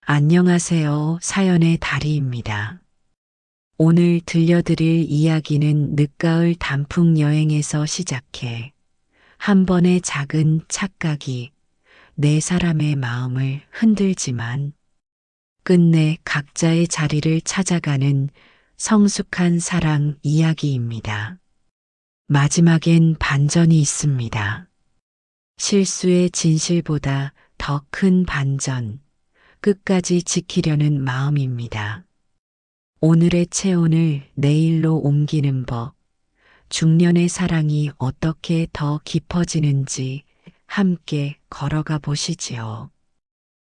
안녕하세요. 사연의 다리입니다. 오늘 들려드릴 이야기는 늦가을 단풍 여행에서 시작해 한 번의 작은 착각이 네 사람의 마음을 흔들지만 끝내 각자의 자리를 찾아가는 성숙한 사랑 이야기입니다. 마지막엔 반전이 있습니다. 실수의 진실보다 더 큰 반전. 끝까지 지키려는 마음입니다. 오늘의 체온을 내일로 옮기는 법, 중년의 사랑이 어떻게 더 깊어지는지 함께 걸어가 보시지요.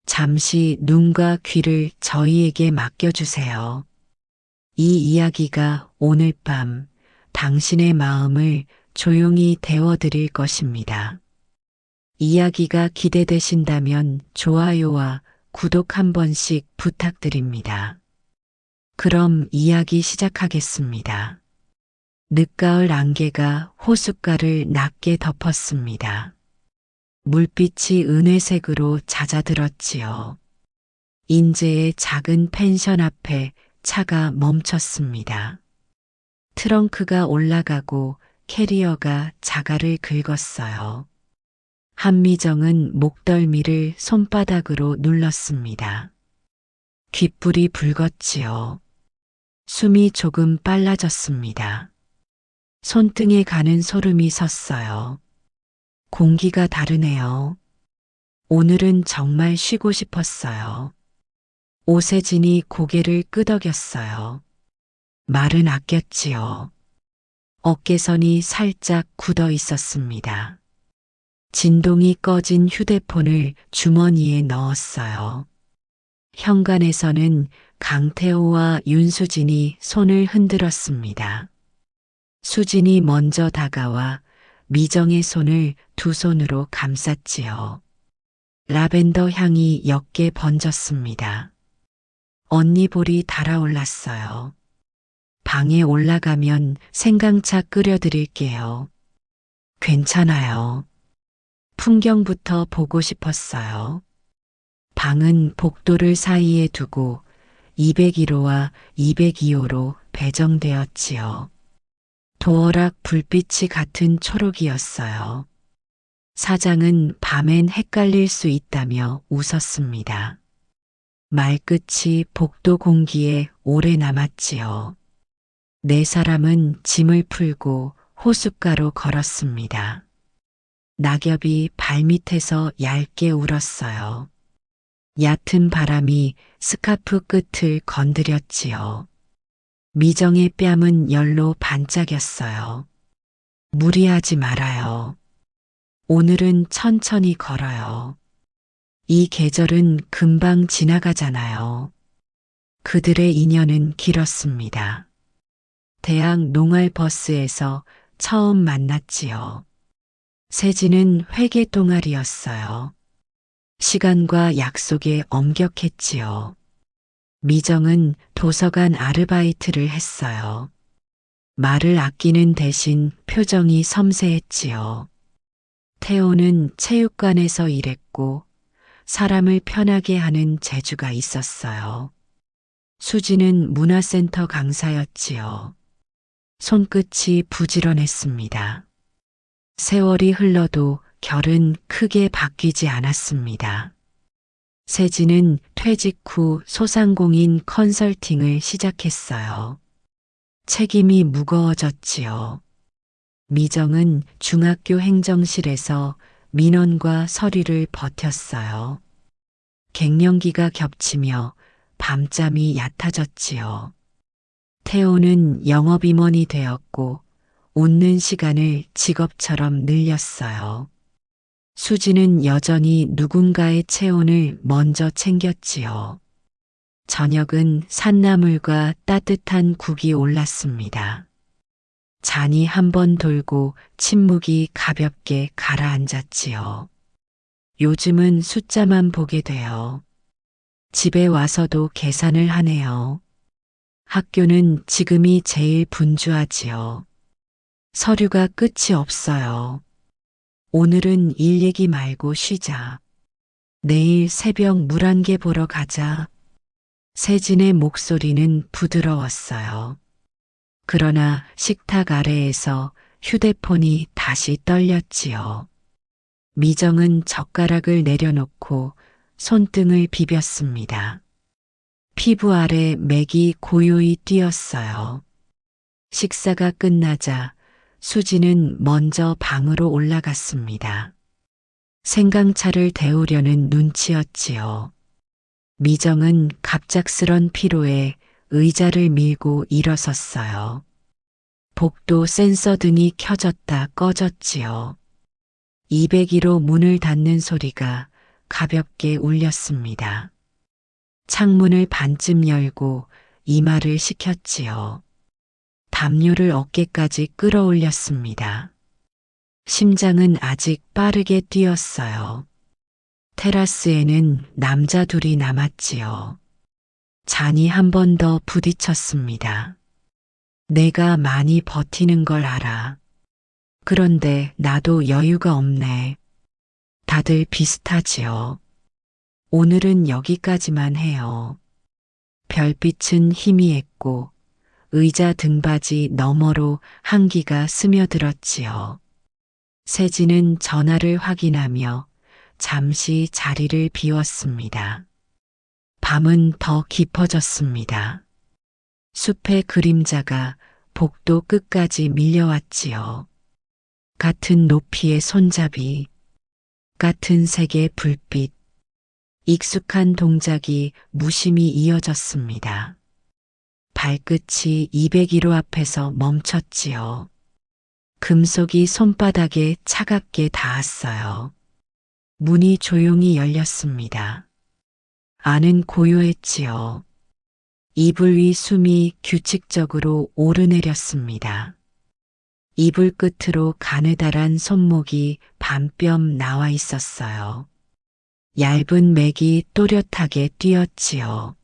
잠시 눈과 귀를 저희에게 맡겨주세요. 이 이야기가 오늘 밤 당신의 마음을 조용히 데워드릴 것입니다. 이야기가 기대되신다면 좋아요와 구독 한 번씩 부탁드립니다. 그럼 이야기 시작하겠습니다. 늦가을 안개가 호숫가를 낮게 덮었습니다. 물빛이 은회색으로 잦아들었지요. 인제의 작은 펜션 앞에 차가 멈췄습니다. 트렁크가 올라가고 캐리어가 자갈을 긁었어요. 한미정은 목덜미를 손바닥으로 눌렀습니다. 귓불이 붉었지요. 숨이 조금 빨라졌습니다. 손등에 가는 소름이 섰어요. 공기가 다르네요. 오늘은 정말 쉬고 싶었어요. 오세진이 고개를 끄덕였어요. 말은 아꼈지요. 어깨선이 살짝 굳어 있었습니다. 진동이 꺼진 휴대폰을 주머니에 넣었어요. 현관에서는 강태호와 윤수진이 손을 흔들었습니다. 수진이 먼저 다가와 미정의 손을 두 손으로 감쌌지요. 라벤더 향이 옅게 번졌습니다. 언니 볼이 달아올랐어요. 방에 올라가면 생강차 끓여드릴게요. 괜찮아요. 풍경부터 보고 싶었어요. 방은 복도를 사이에 두고 201호와 202호로 배정되었지요. 도어락 불빛이 같은 초록이었어요. 사장은 밤엔 헷갈릴 수 있다며 웃었습니다. 말끝이 복도 공기에 오래 남았지요. 네 사람은 짐을 풀고 호숫가로 걸었습니다. 낙엽이 발밑에서 얇게 울었어요. 얕은 바람이 스카프 끝을 건드렸지요. 미정의 뺨은 열로 반짝였어요. 무리하지 말아요. 오늘은 천천히 걸어요. 이 계절은 금방 지나가잖아요. 그들의 인연은 길었습니다. 대학 농활버스에서 처음 만났지요. 세진은 회계 동아리였어요. 시간과 약속에 엄격했지요. 미정은 도서관 아르바이트를 했어요. 말을 아끼는 대신 표정이 섬세했지요. 태호는 체육관에서 일했고 사람을 편하게 하는 재주가 있었어요. 수지는 문화센터 강사였지요. 손끝이 부지런했습니다. 세월이 흘러도 결은 크게 바뀌지 않았습니다. 세진은 퇴직 후 소상공인 컨설팅을 시작했어요. 책임이 무거워졌지요. 미정은 중학교 행정실에서 민원과 서류를 버텼어요. 갱년기가 겹치며 밤잠이 얕아졌지요. 태호는 영업임원이 되었고 웃는 시간을 직업처럼 늘렸어요. 수지는 여전히 누군가의 체온을 먼저 챙겼지요. 저녁은 산나물과 따뜻한 국이 올랐습니다. 잔이 한 번 돌고 침묵이 가볍게 가라앉았지요. 요즘은 숫자만 보게 돼요. 집에 와서도 계산을 하네요. 학교는 지금이 제일 분주하지요. 서류가 끝이 없어요. 오늘은 일 얘기 말고 쉬자. 내일 새벽 물안개 보러 가자. 세진의 목소리는 부드러웠어요. 그러나 식탁 아래에서 휴대폰이 다시 떨렸지요. 미정은 젓가락을 내려놓고 손등을 비볐습니다. 피부 아래 맥이 고요히 뛰었어요. 식사가 끝나자 수지는 먼저 방으로 올라갔습니다. 생강차를 데우려는 눈치였지요. 미정은 갑작스런 피로에 의자를 밀고 일어섰어요. 복도 센서 등이 켜졌다 꺼졌지요. 202로 문을 닫는 소리가 가볍게 울렸습니다. 창문을 반쯤 열고 이마를 식혔지요. 담요를 어깨까지 끌어올렸습니다. 심장은 아직 빠르게 뛰었어요. 테라스에는 남자 둘이 남았지요. 잔이 한 번 더 부딪혔습니다. 내가 많이 버티는 걸 알아. 그런데 나도 여유가 없네. 다들 비슷하지요. 오늘은 여기까지만 해요. 별빛은 희미했고 의자 등받이 너머로 한기가 스며들었지요. 세진은 전화를 확인하며 잠시 자리를 비웠습니다. 밤은 더 깊어졌습니다. 숲의 그림자가 복도 끝까지 밀려왔지요. 같은 높이의 손잡이, 같은 색의 불빛, 익숙한 동작이 무심히 이어졌습니다. 발끝이 201호 앞에서 멈췄지요. 금속이 손바닥에 차갑게 닿았어요. 문이 조용히 열렸습니다. 안은 고요했지요. 이불 위 숨이 규칙적으로 오르내렸습니다. 이불 끝으로 가느다란 손목이 반뼘 나와 있었어요. 얇은 맥이 또렷하게 뛰었지요.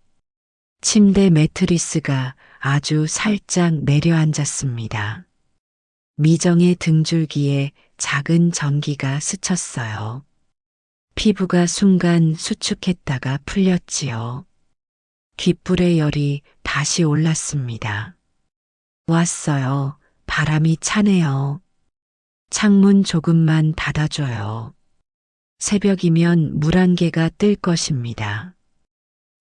침대 매트리스가 아주 살짝 내려앉았습니다. 미정의 등줄기에 작은 전기가 스쳤어요. 피부가 순간 수축했다가 풀렸지요. 귓불의 열이 다시 올랐습니다. 왔어요. 바람이 차네요. 창문 조금만 닫아줘요. 새벽이면 물안개가 뜰 것입니다.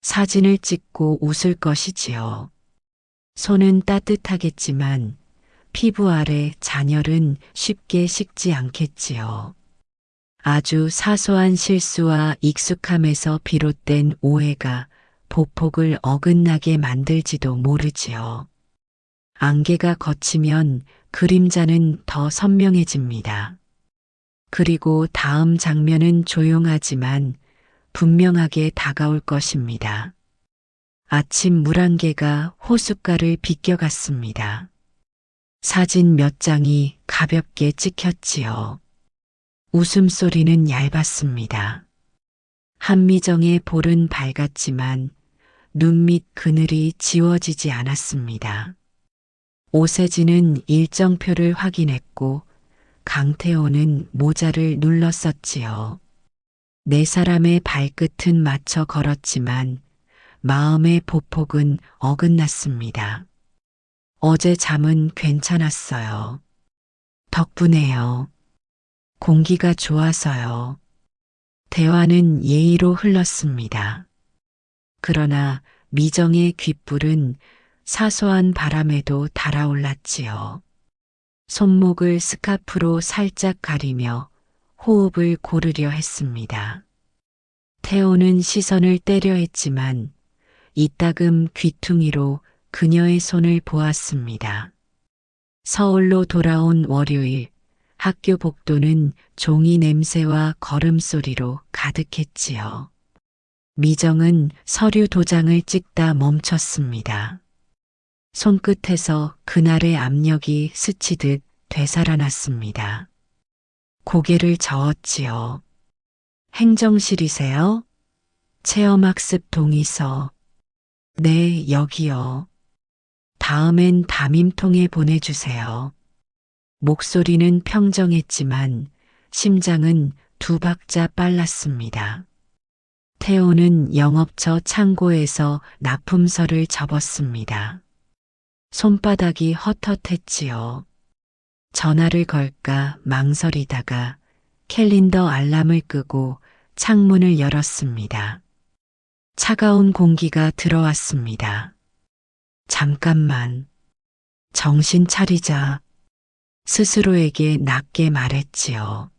사진을 찍고 웃을 것이지요. 손은 따뜻하겠지만 피부 아래 잔열은 쉽게 식지 않겠지요. 아주 사소한 실수와 익숙함에서 비롯된 오해가 보폭을 어긋나게 만들지도 모르지요. 안개가 걷히면 그림자는 더 선명해집니다. 그리고 다음 장면은 조용하지만 분명하게 다가올 것입니다. 아침 물안개가 호숫가를 비껴갔습니다. 사진 몇 장이 가볍게 찍혔지요. 웃음소리는 얇았습니다. 한미정의 볼은 밝았지만 눈 밑 그늘이 지워지지 않았습니다. 오세진은 일정표를 확인했고 강태호는 모자를 눌렀었지요. 네 사람의 발끝은 맞춰 걸었지만 마음의 보폭은 어긋났습니다. 어제 잠은 괜찮았어요. 덕분에요. 공기가 좋아서요. 대화는 예의로 흘렀습니다. 그러나 미정의 귓불은 사소한 바람에도 달아올랐지요. 손목을 스카프로 살짝 가리며 호흡을 고르려 했습니다. 태호는 시선을 떼려 했지만 이따금 귀퉁이로 그녀의 손을 보았습니다. 서울로 돌아온 월요일, 학교 복도는 종이 냄새와 걸음소리로 가득했지요. 미정은 서류 도장을 찍다 멈췄습니다. 손끝에서 그날의 압력이 스치듯 되살아났습니다. 고개를 저었지요. 행정실이세요? 체험학습 동의서. 네, 여기요. 다음엔 담임통에 보내주세요. 목소리는 평정했지만 심장은 두 박자 빨랐습니다. 태호는 영업처 창고에서 납품서를 접었습니다. 손바닥이 헛헛했지요. 전화를 걸까 망설이다가 캘린더 알람을 끄고 창문을 열었습니다. 차가운 공기가 들어왔습니다. 잠깐만. 정신 차리자. 스스로에게 낮게 말했지요.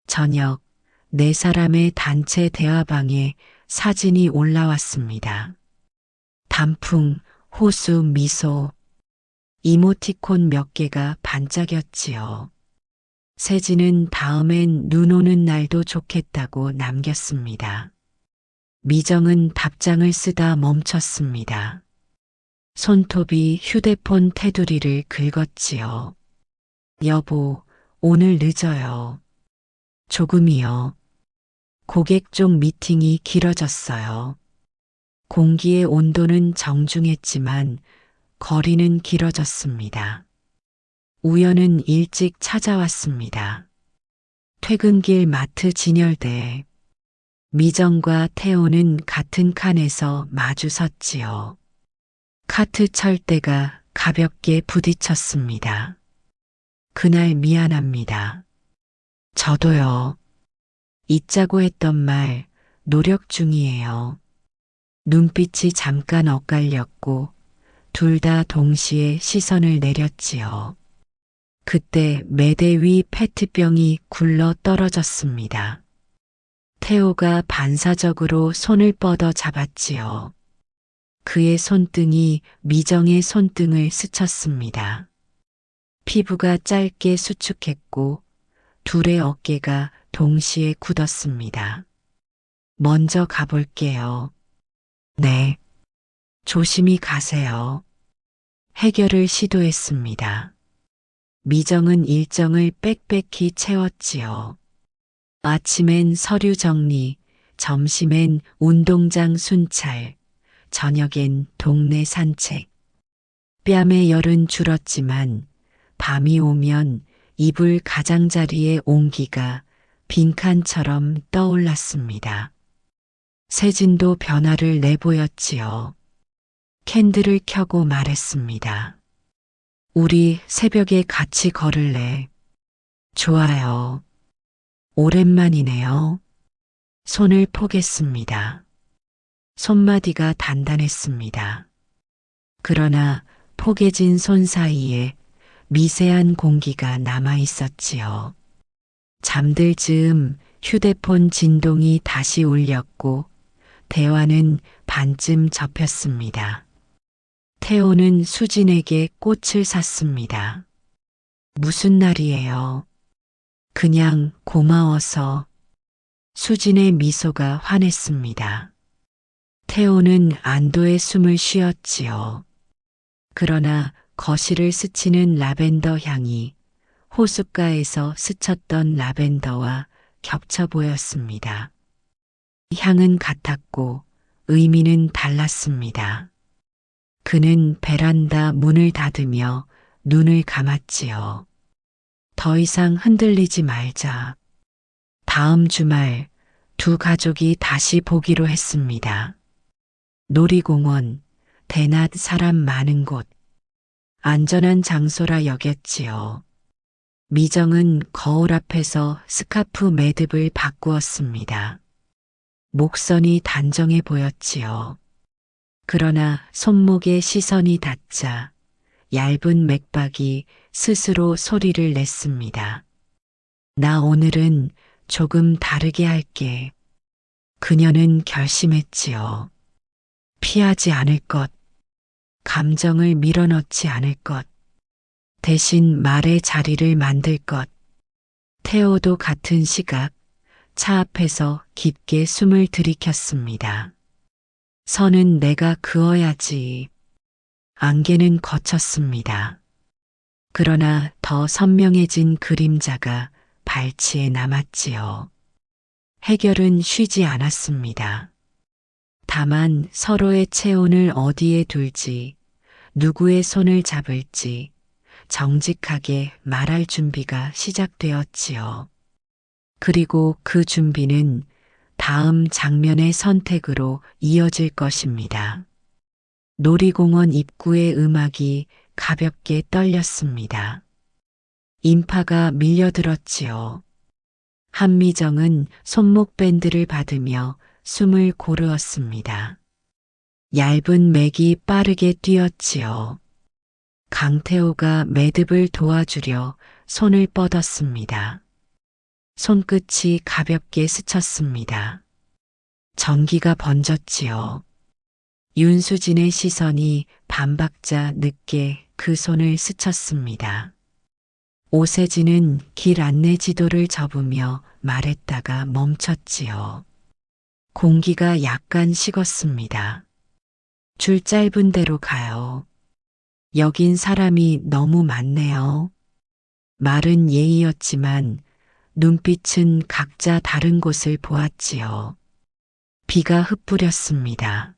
저녁, 네 사람의 단체 대화방에 사진이 올라왔습니다. 단풍, 호수, 미소, 이모티콘 몇 개가 반짝였지요. 세진은 다음엔 눈 오는 날도 좋겠다고 남겼습니다. 미정은 답장을 쓰다 멈췄습니다. 손톱이 휴대폰 테두리를 긁었지요. 여보, 오늘 늦어요. 조금이요. 고객 쪽 미팅이 길어졌어요. 공기의 온도는 정중했지만 거리는 길어졌습니다. 우연은 일찍 찾아왔습니다. 퇴근길 마트 진열대. 미정과 태호는 같은 칸에서 마주 섰지요. 카트 철대가 가볍게 부딪혔습니다. 그날 미안합니다. 저도요. 잊자고 했던 말 노력 중이에요. 눈빛이 잠깐 엇갈렸고 둘 다 동시에 시선을 내렸지요. 그때 매대 위 페트병이 굴러 떨어졌습니다. 태호가 반사적으로 손을 뻗어 잡았지요. 그의 손등이 미정의 손등을 스쳤습니다. 피부가 짧게 수축했고 둘의 어깨가 동시에 굳었습니다. 먼저 가볼게요. 네. 조심히 가세요. 해결을 시도했습니다. 미정은 일정을 빽빽히 채웠지요. 아침엔 서류 정리, 점심엔 운동장 순찰, 저녁엔 동네 산책. 뺨의 열은 줄었지만 밤이 오면 이불 가장자리의 온기가 빈칸처럼 떠올랐습니다. 세진도 변화를 내보였지요. 캔들을 켜고 말했습니다. 우리 새벽에 같이 걸을래. 좋아요. 오랜만이네요. 손을 포겠습니다. 손마디가 단단했습니다. 그러나 포개진 손 사이에 미세한 공기가 남아 있었지요. 잠들 즈음 휴대폰 진동이 다시 울렸고 대화는 반쯤 접혔습니다. 태호는 수진에게 꽃을 샀습니다. 무슨 날이에요? 그냥 고마워서. 수진의 미소가 환했습니다. 태호는 안도의 숨을 쉬었지요. 그러나 거실을 스치는 라벤더 향이 호숫가에서 스쳤던 라벤더와 겹쳐 보였습니다. 향은 같았고 의미는 달랐습니다. 그는 베란다 문을 닫으며 눈을 감았지요. 더 이상 흔들리지 말자. 다음 주말 두 가족이 다시 보기로 했습니다. 놀이공원, 대낮 사람 많은 곳, 안전한 장소라 여겼지요. 미정은 거울 앞에서 스카프 매듭을 바꾸었습니다. 목선이 단정해 보였지요. 그러나 손목에 시선이 닿자 얇은 맥박이 스스로 소리를 냈습니다. 나 오늘은 조금 다르게 할게. 그녀는 결심했지요. 피하지 않을 것, 감정을 밀어넣지 않을 것, 대신 말의 자리를 만들 것. 태호도 같은 시각 차 앞에서 깊게 숨을 들이켰습니다. 선은 내가 그어야지. 안개는 걷혔습니다. 그러나 더 선명해진 그림자가 발치에 남았지요. 해결은 쉬지 않았습니다. 다만 서로의 체온을 어디에 둘지, 누구의 손을 잡을지 정직하게 말할 준비가 시작되었지요. 그리고 그 준비는 다음 장면의 선택으로 이어질 것입니다. 놀이공원 입구의 음악이 가볍게 떨렸습니다. 인파가 밀려들었지요. 한미정은 손목 밴드를 받으며 숨을 고르었습니다. 얇은 맥이 빠르게 뛰었지요. 강태호가 매듭을 도와주려 손을 뻗었습니다. 손끝이 가볍게 스쳤습니다. 전기가 번졌지요. 윤수진의 시선이 반박자 늦게 그 손을 스쳤습니다. 오세진은 길 안내 지도를 접으며 말했다가 멈췄지요. 공기가 약간 식었습니다. 줄 짧은 대로 가요. 여긴 사람이 너무 많네요. 말은 예의였지만 눈빛은 각자 다른 곳을 보았지요. 비가 흩뿌렸습니다.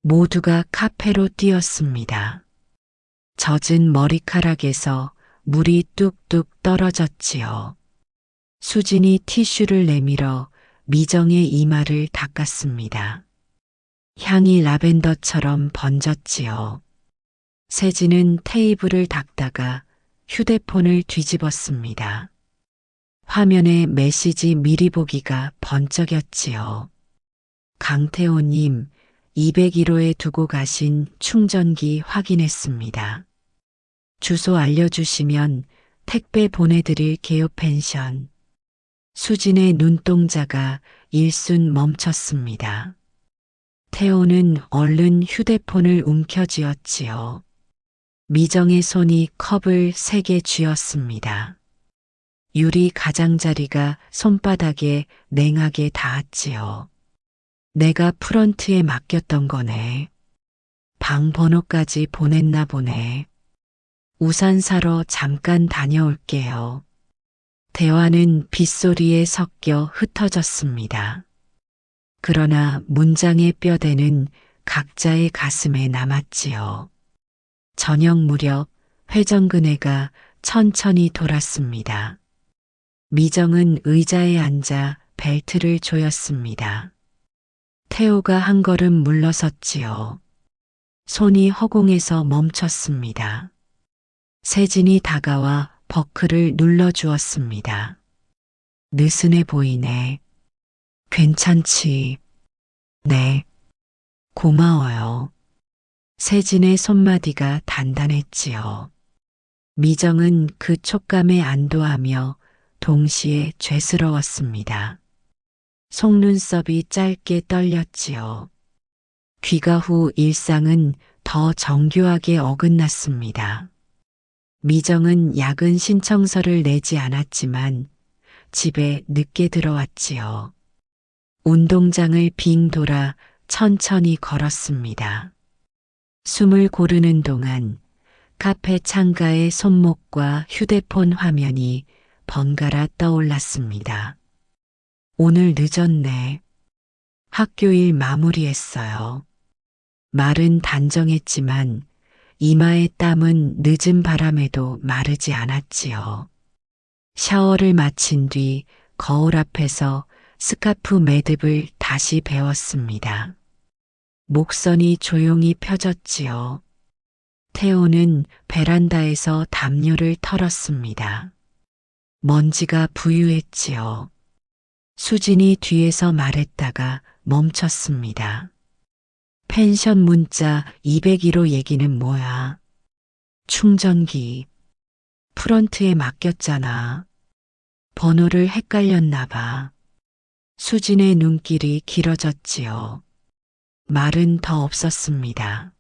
모두가 카페로 뛰었습니다. 젖은 머리카락에서 물이 뚝뚝 떨어졌지요. 수진이 티슈를 내밀어 미정의 이마를 닦았습니다. 향이 라벤더처럼 번졌지요. 세진은 테이블을 닦다가 휴대폰을 뒤집었습니다. 화면에 메시지 미리 보기가 번쩍였지요. 강태호님, 201호에 두고 가신 충전기 확인했습니다. 주소 알려주시면 택배 보내드릴게요. 펜션. 수진의 눈동자가 일순 멈췄습니다. 태호는 얼른 휴대폰을 움켜쥐었지요. 미정의 손이 컵을 3개 쥐었습니다. 유리 가장자리가 손바닥에 냉하게 닿았지요. 내가 프런트에 맡겼던 거네. 방 번호까지 보냈나 보네. 우산 사러 잠깐 다녀올게요. 대화는 빗소리에 섞여 흩어졌습니다. 그러나 문장의 뼈대는 각자의 가슴에 남았지요. 저녁 무렵 회전근해가 천천히 돌았습니다. 미정은 의자에 앉아 벨트를 조였습니다. 태호가 한 걸음 물러섰지요. 손이 허공에서 멈췄습니다. 세진이 다가와 버클을 눌러주었습니다. 느슨해 보이네. 괜찮지? 네. 고마워요. 세진의 손마디가 단단했지요. 미정은 그 촉감에 안도하며 동시에 죄스러웠습니다. 속눈썹이 짧게 떨렸지요. 귀가 후 일상은 더 정교하게 어긋났습니다. 미정은 야근 신청서를 내지 않았지만 집에 늦게 들어왔지요. 운동장을 빙 돌아 천천히 걸었습니다. 숨을 고르는 동안 카페 창가의 손목과 휴대폰 화면이 번갈아 떠올랐습니다. 오늘 늦었네. 학교일 마무리했어요. 말은 단정했지만 이마의 땀은 늦은 바람에도 마르지 않았지요. 샤워를 마친 뒤 거울 앞에서 스카프 매듭을 다시 베었습니다. 목선이 조용히 펴졌지요. 태호는 베란다에서 담요를 털었습니다. 먼지가 부유했지요. 수진이 뒤에서 말했다가 멈췄습니다. 펜션 문자 201호 얘기는 뭐야? 충전기. 프런트에 맡겼잖아. 번호를 헷갈렸나 봐. 수진의 눈길이 길어졌지요. 말은 더 없었습니다.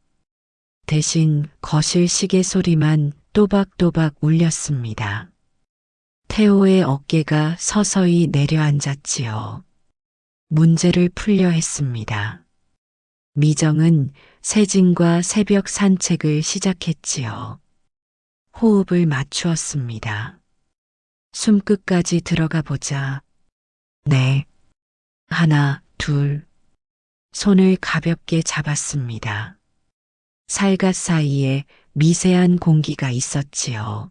대신 거실 시계 소리만 또박또박 울렸습니다. 태호의 어깨가 서서히 내려앉았지요. 문제를 풀려 했습니다. 미정은 세진과 새벽 산책을 시작했지요. 호흡을 맞추었습니다. 숨끝까지 들어가 보자. 네. 하나, 둘. 손을 가볍게 잡았습니다. 살갗 사이에 미세한 공기가 있었지요.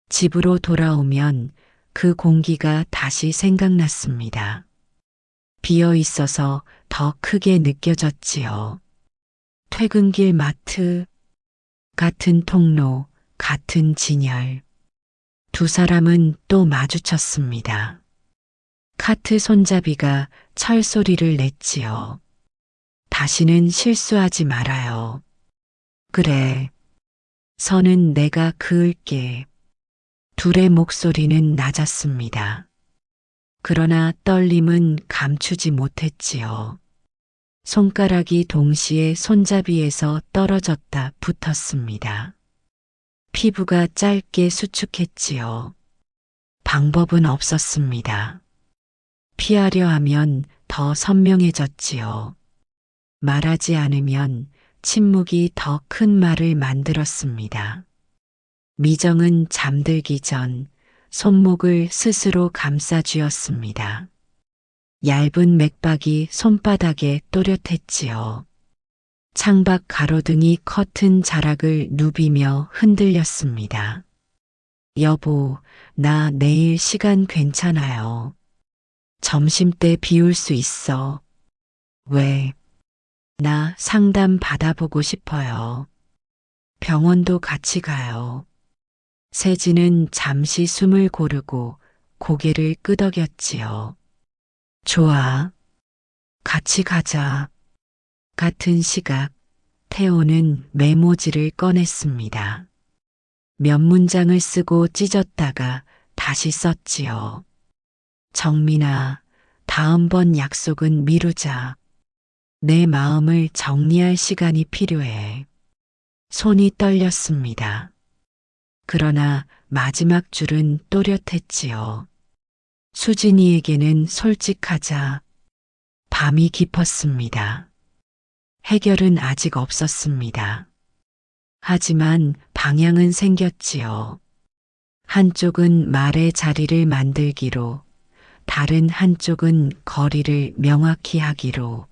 집으로 돌아오면 그 공기가 다시 생각났습니다. 비어 있어서 더 크게 느껴졌지요. 퇴근길 마트, 같은 통로, 같은 진열. 두 사람은 또 마주쳤습니다. 카트 손잡이가 철소리를 냈지요. 다시는 실수하지 말아요. 그래. 선은 내가 그을게. 둘의 목소리는 낮았습니다. 그러나 떨림은 감추지 못했지요. 손가락이 동시에 손잡이에서 떨어졌다 붙었습니다. 피부가 짧게 수축했지요. 방법은 없었습니다. 피하려 하면 더 선명해졌지요. 말하지 않으면 침묵이 더 큰 말을 만들었습니다. 미정은 잠들기 전 손목을 스스로 감싸 쥐었습니다. 얇은 맥박이 손바닥에 또렷했지요. 창밖 가로등이 커튼 자락을 누비며 흔들렸습니다. 여보, 나 내일 시간 괜찮아요. 점심때 비울 수 있어. 왜? 나 상담 받아보고 싶어요. 병원도 같이 가요. 세진은 잠시 숨을 고르고 고개를 끄덕였지요. 좋아. 같이 가자. 같은 시각, 태호는 메모지를 꺼냈습니다. 몇 문장을 쓰고 찢었다가 다시 썼지요. 정민아, 다음번 약속은 미루자. 내 마음을 정리할 시간이 필요해. 손이 떨렸습니다. 그러나 마지막 줄은 또렷했지요. 수진이에게는 솔직하자. 밤이 깊었습니다. 해결은 아직 없었습니다. 하지만 방향은 생겼지요. 한쪽은 말의 자리를 만들기로, 다른 한쪽은 거리를 명확히 하기로.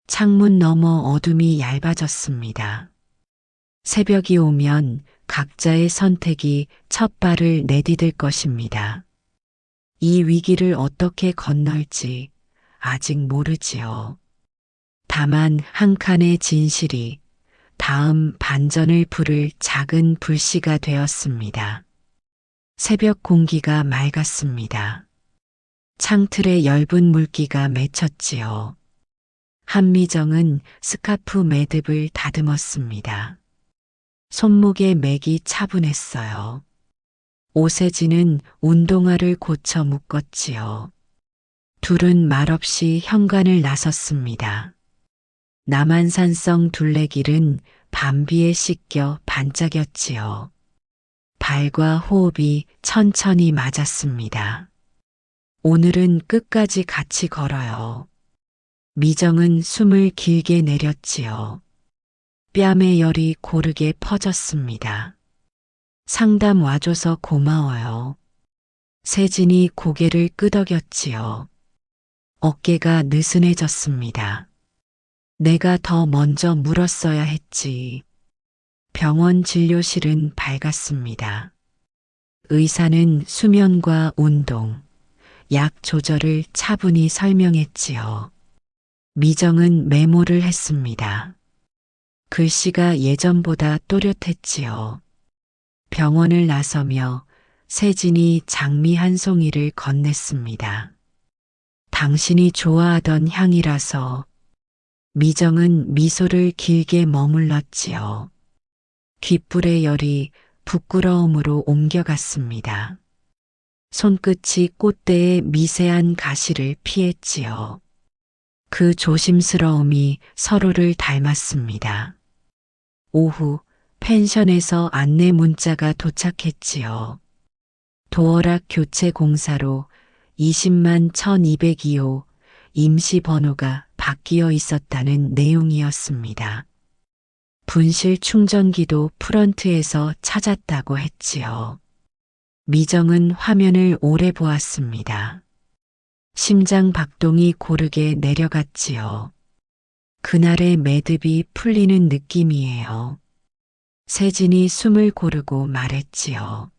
창문 너머 어둠이 얇아졌습니다. 새벽이 오면 각자의 선택이 첫 발을 내디딜 것입니다. 이 위기를 어떻게 건널지 아직 모르지요. 다만 한 칸의 진실이 다음 반전을 부를 작은 불씨가 되었습니다. 새벽 공기가 맑았습니다. 창틀에 엷은 물기가 맺혔지요. 한미정은 스카프 매듭을 다듬었습니다. 손목에 맥이 차분했어요. 오세진은 운동화를 고쳐 묶었지요. 둘은 말없이 현관을 나섰습니다. 남한산성 둘레길은 밤비에 씻겨 반짝였지요. 발과 호흡이 천천히 맞았습니다. 오늘은 끝까지 같이 걸어요. 미정은 숨을 길게 내렸지요. 뺨의 열이 고르게 퍼졌습니다. 상담 와줘서 고마워요. 세진이 고개를 끄덕였지요. 어깨가 느슨해졌습니다. 내가 더 먼저 물었어야 했지. 병원 진료실은 밝았습니다. 의사는 수면과 운동, 약 조절을 차분히 설명했지요. 미정은 메모를 했습니다. 글씨가 예전보다 또렷했지요. 병원을 나서며 세진이 장미 한 송이를 건넸습니다. 당신이 좋아하던 향이라서. 미정은 미소를 길게 머물렀지요. 귓불의 열이 부끄러움으로 옮겨갔습니다. 손끝이 꽃대의 미세한 가시를 피했지요. 그 조심스러움이 서로를 닮았습니다. 오후 펜션에서 안내 문자가 도착했지요. 도어락 교체 공사로 20만 1202호 임시 번호가 바뀌어 있었다는 내용이었습니다. 분실 충전기도 프런트에서 찾았다고 했지요. 미정은 화면을 오래 보았습니다. 심장 박동이 고르게 내려갔지요. 그날의 매듭이 풀리는 느낌이에요. 세진이 숨을 고르고 말했지요.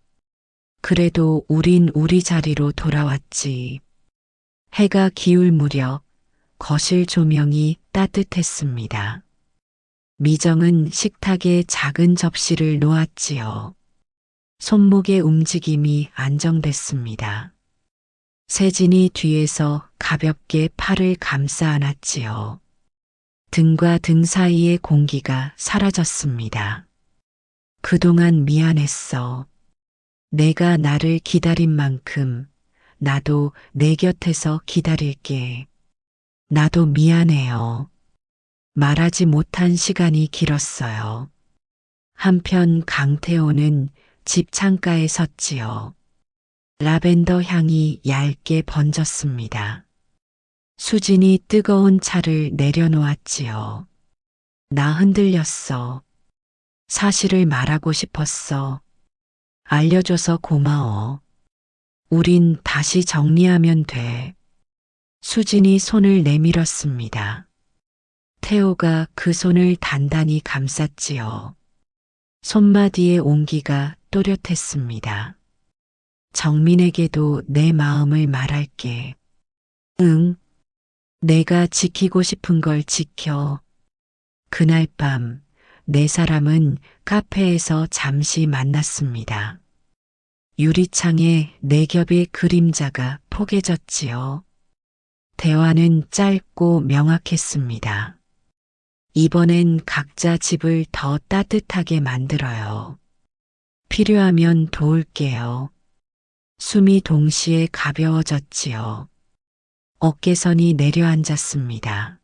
그래도 우린 우리 자리로 돌아왔지. 해가 기울 무렵 거실 조명이 따뜻했습니다. 미정은 식탁에 작은 접시를 놓았지요. 손목의 움직임이 안정됐습니다. 세진이 뒤에서 가볍게 팔을 감싸 안았지요. 등과 등 사이의 공기가 사라졌습니다. 그동안 미안했어. 내가 나를 기다린 만큼 나도 내 곁에서 기다릴게. 나도 미안해요. 말하지 못한 시간이 길었어요. 한편 강태호는 집 창가에 섰지요. 라벤더 향이 얇게 번졌습니다. 수진이 뜨거운 차를 내려놓았지요. 나 흔들렸어. 사실을 말하고 싶었어. 알려줘서 고마워. 우린 다시 정리하면 돼. 수진이 손을 내밀었습니다. 태호가 그 손을 단단히 감쌌지요. 손마디의 온기가 또렷했습니다. 정민에게도 내 마음을 말할게. 응. 내가 지키고 싶은 걸 지켜. 그날 밤, 네 사람은 카페에서 잠시 만났습니다. 유리창에 네 겹의 그림자가 포개졌지요. 대화는 짧고 명확했습니다. 이번엔 각자 집을 더 따뜻하게 만들어요. 필요하면 도울게요. 숨이 동시에 가벼워졌지요. 어깨선이 내려앉았습니다.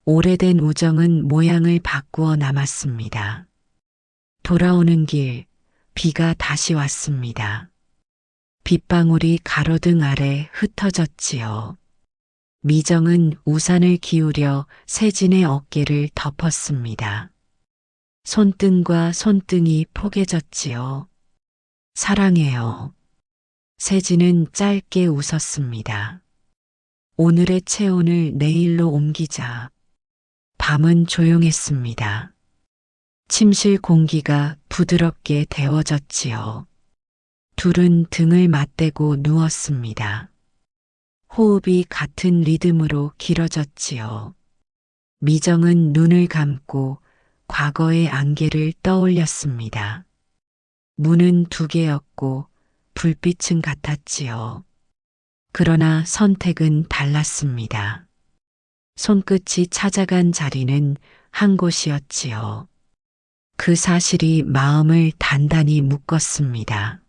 오래된 우정은 모양을 바꾸어 남았습니다. 돌아오는 길, 비가 다시 왔습니다. 빗방울이 가로등 아래 흩어졌지요. 미정은 우산을 기울여 세진의 어깨를 덮었습니다. 손등과 손등이 포개졌지요. 사랑해요. 세진은 짧게 웃었습니다. 오늘의 체온을 내일로 옮기자. 밤은 조용했습니다. 침실 공기가 부드럽게 데워졌지요. 둘은 등을 맞대고 누웠습니다. 호흡이 같은 리듬으로 길어졌지요. 미정은 눈을 감고 과거의 안개를 떠올렸습니다. 문은 두 개였고 불빛은 같았지요. 그러나 선택은 달랐습니다. 손끝이 찾아간 자리는 한 곳이었지요. 그 사실이 마음을 단단히 묶었습니다.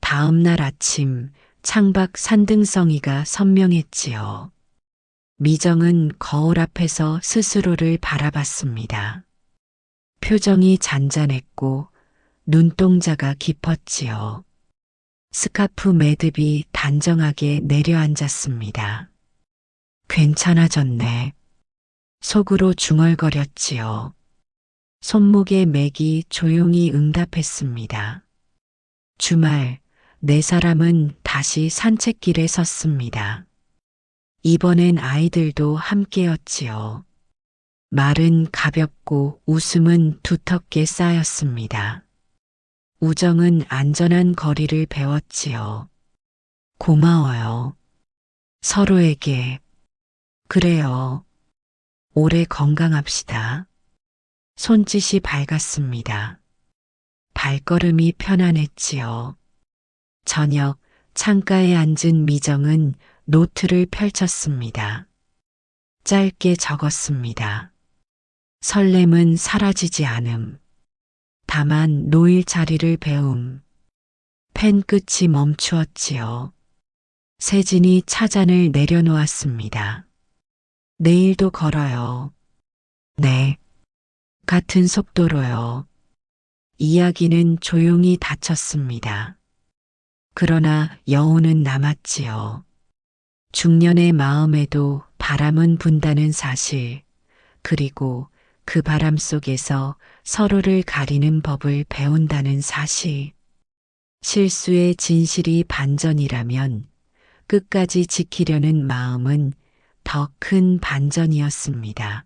다음 날 아침 창밖 산등성이가 선명했지요. 미정은 거울 앞에서 스스로를 바라봤습니다. 표정이 잔잔했고 눈동자가 깊었지요. 스카프 매듭이 단정하게 내려앉았습니다. 괜찮아졌네. 속으로 중얼거렸지요. 손목의 맥이 조용히 응답했습니다. 주말, 네 사람은 다시 산책길에 섰습니다. 이번엔 아이들도 함께였지요. 말은 가볍고 웃음은 두텁게 쌓였습니다. 우정은 안전한 거리를 배웠지요. 고마워요. 서로에게. 그래요. 오래 건강합시다. 손짓이 밝았습니다. 발걸음이 편안했지요. 저녁 창가에 앉은 미정은 노트를 펼쳤습니다. 짧게 적었습니다. 설렘은 사라지지 않음. 다만 놓일 자리를 배움. 펜 끝이 멈추었지요. 세진이 차잔을 내려놓았습니다. 내일도 걸어요. 네. 같은 속도로요. 이야기는 조용히 닫혔습니다. 그러나 여운은 남았지요. 중년의 마음에도 바람은 분다는 사실, 그리고 그 바람 속에서 서로를 가리는 법을 배운다는 사실. 실수의 진실이 반전이라면 끝까지 지키려는 마음은 더 큰 반전이었습니다.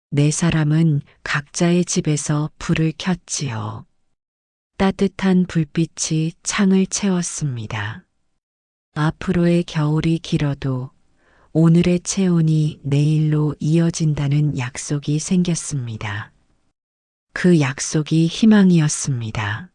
네 사람은 각자의 집에서 불을 켰지요. 따뜻한 불빛이 창을 채웠습니다. 앞으로의 겨울이 길어도 오늘의 체온이 내일로 이어진다는 약속이 생겼습니다. 그 약속이 희망이었습니다.